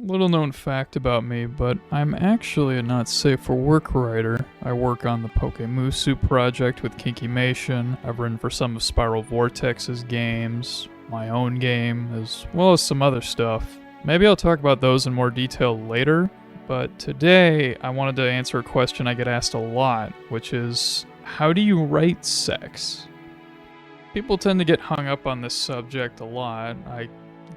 Little known fact about me, but I'm actually a not safe for work writer. I work on the Pokemusu project with Kinkymation. I've written for some of Spiral Vortex's games, my own game, as well as some other stuff. Maybe I'll talk about those in more detail later, but today I wanted to answer a question I get asked a lot, which is, how do you write sex? People tend to get hung up on this subject a lot, I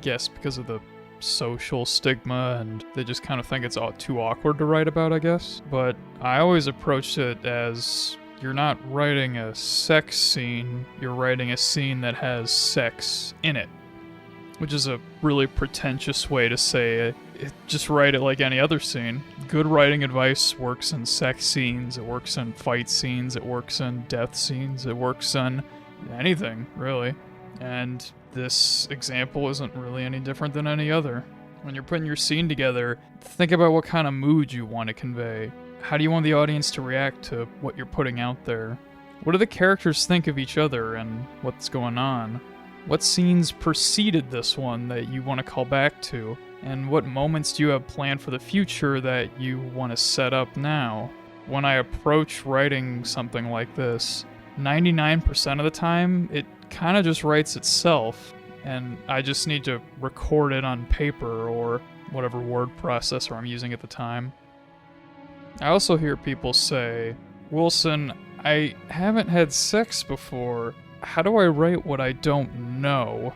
guess because of the social stigma, and they just kind of think it's all too awkward to write about, I guess. But I always approached it as, you're not writing a sex scene, you're writing a scene that has sex in it. Which is a really pretentious way to say it. Just write it like any other scene. Good writing advice works in sex scenes, it works in fight scenes, it works in death scenes, it works in anything, really. And this example isn't really any different than any other. When you're putting your scene together, think about what kind of mood you want to convey. How do you want the audience to react to what you're putting out there? What do the characters think of each other and what's going on? What scenes preceded this one that you want to call back to? And what moments do you have planned for the future that you want to set up now? When I approach writing something like this, 99% of the time, it kind of just writes itself, and I just need to record it on paper or whatever word processor I'm using at the time. I also hear people say, Wilson, I haven't had sex before. How do I write what I don't know?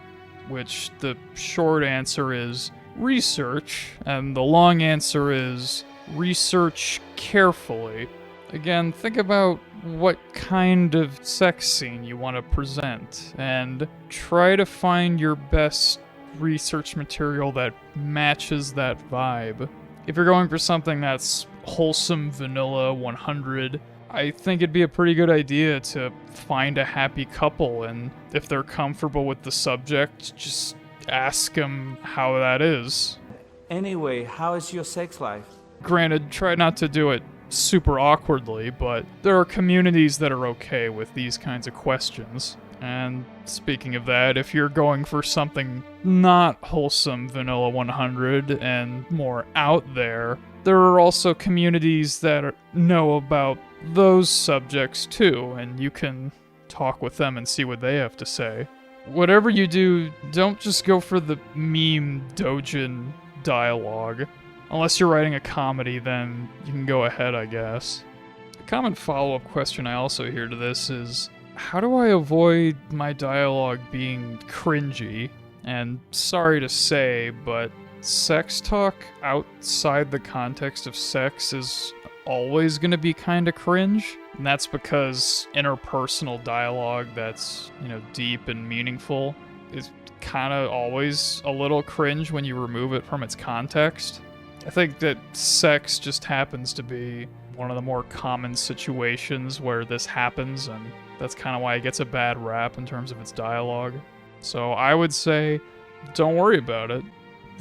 Which the short answer is research, and the long answer is research carefully. Again, think about what kind of sex scene you want to present, and try to find your best research material that matches that vibe. If you're going for something that's wholesome vanilla 100, I think it'd be a pretty good idea to find a happy couple, and if they're comfortable with the subject, just ask them how that is. Anyway, how is your sex life? Granted, try not to do it super awkwardly, but there are communities that are okay with these kinds of questions. And speaking of that, if you're going for something not wholesome vanilla 100 and more out there are also communities that know about those subjects too, and you can talk with them and see what they have to say. Whatever you do, don't just go for the meme dojin dialogue. Unless you're writing a comedy, then you can go ahead, I guess. A common follow-up question I also hear to this is, how do I avoid my dialogue being cringy? And sorry to say, but sex talk outside the context of sex is always going to be kind of cringe. And that's because interpersonal dialogue that's, deep and meaningful is kind of always a little cringe when you remove it from its context. I think that sex just happens to be one of the more common situations where this happens, and that's kind of why it gets a bad rap in terms of its dialogue. So I would say, don't worry about it.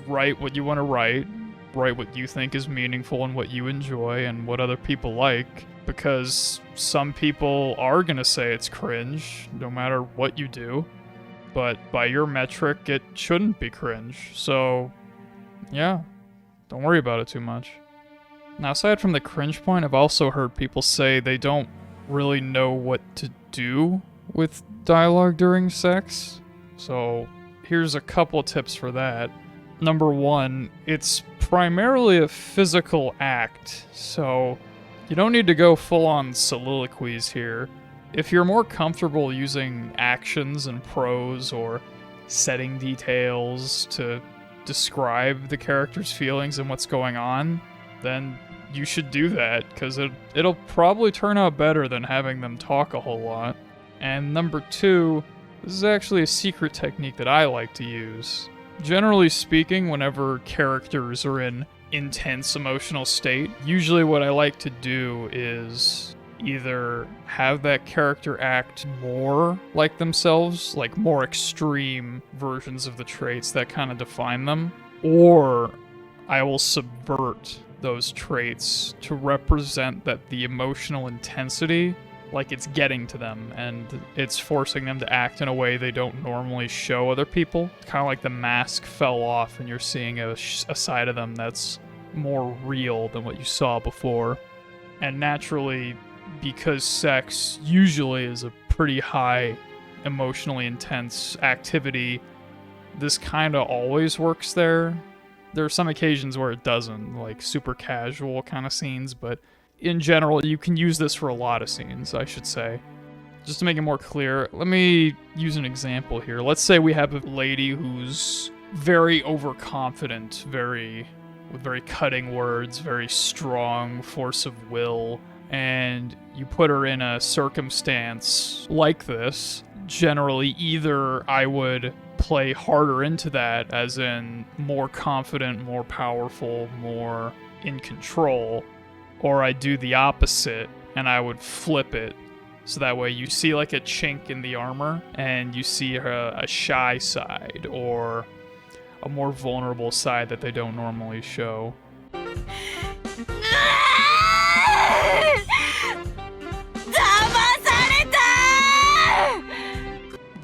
Write what you want to write what you think is meaningful and what you enjoy and what other people like, because some people are going to say it's cringe, no matter what you do. But by your metric, it shouldn't be cringe. So, yeah. Don't worry about it too much. Now, aside from the cringe point, I've also heard people say they don't really know what to do with dialogue during sex. So, here's a couple tips for that. Number one, it's primarily a physical act, so you don't need to go full-on soliloquies here. If you're more comfortable using actions and prose or setting details to describe the character's feelings and what's going on, then you should do that, because it'll probably turn out better than having them talk a whole lot. And number two, this is actually a secret technique that I like to use. Generally speaking, whenever characters are in intense emotional state, usually what I like to do is either have that character act more like themselves, like more extreme versions of the traits that kind of define them, or I will subvert those traits to represent that the emotional intensity like it's getting to them and it's forcing them to act in a way they don't normally show other people. Kind of like the mask fell off and you're seeing a side of them that's more real than what you saw before. And naturally, because sex usually is a pretty high, emotionally intense activity, this kind of always works there. There are some occasions where it doesn't, like super casual kind of scenes, but in general, you can use this for a lot of scenes, I should say. Just to make it more clear, let me use an example here. Let's say we have a lady who's very overconfident, with very cutting words, very strong force of will, and you put her in a circumstance like this. Generally, either I would play harder into that, as in more confident, more powerful, more in control, or I do the opposite and I would flip it. So that way you see like a chink in the armor and you see a shy side or a more vulnerable side that they don't normally show.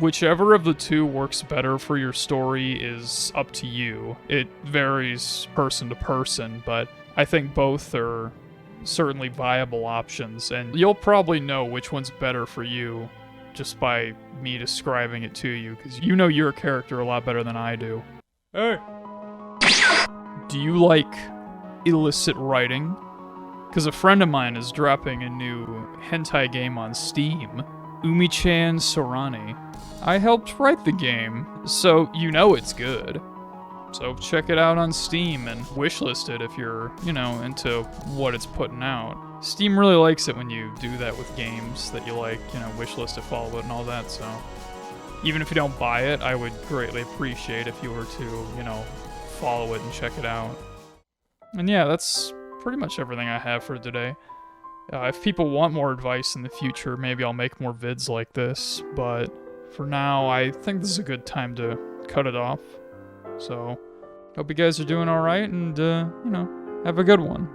Whichever of the two works better for your story is up to you. It varies person to person, but I think both are certainly viable options, and you'll probably know which one's better for you just by me describing it to you, because you know your character a lot better than I do. Hey! Do you like illicit writing? Because a friend of mine is dropping a new hentai game on Steam, Umi-chan Sorani. I helped write the game, so you know it's good. So check it out on Steam and wishlist it if you're, into what it's putting out. Steam really likes it when you do that with games that you like, wishlist it, follow it, and all that, so. Even if you don't buy it, I would greatly appreciate if you were to, follow it and check it out. And yeah, that's pretty much everything I have for today. If people want more advice in the future, maybe I'll make more vids like this, but for now, I think this is a good time to cut it off. So, hope you guys are doing alright, and, have a good one.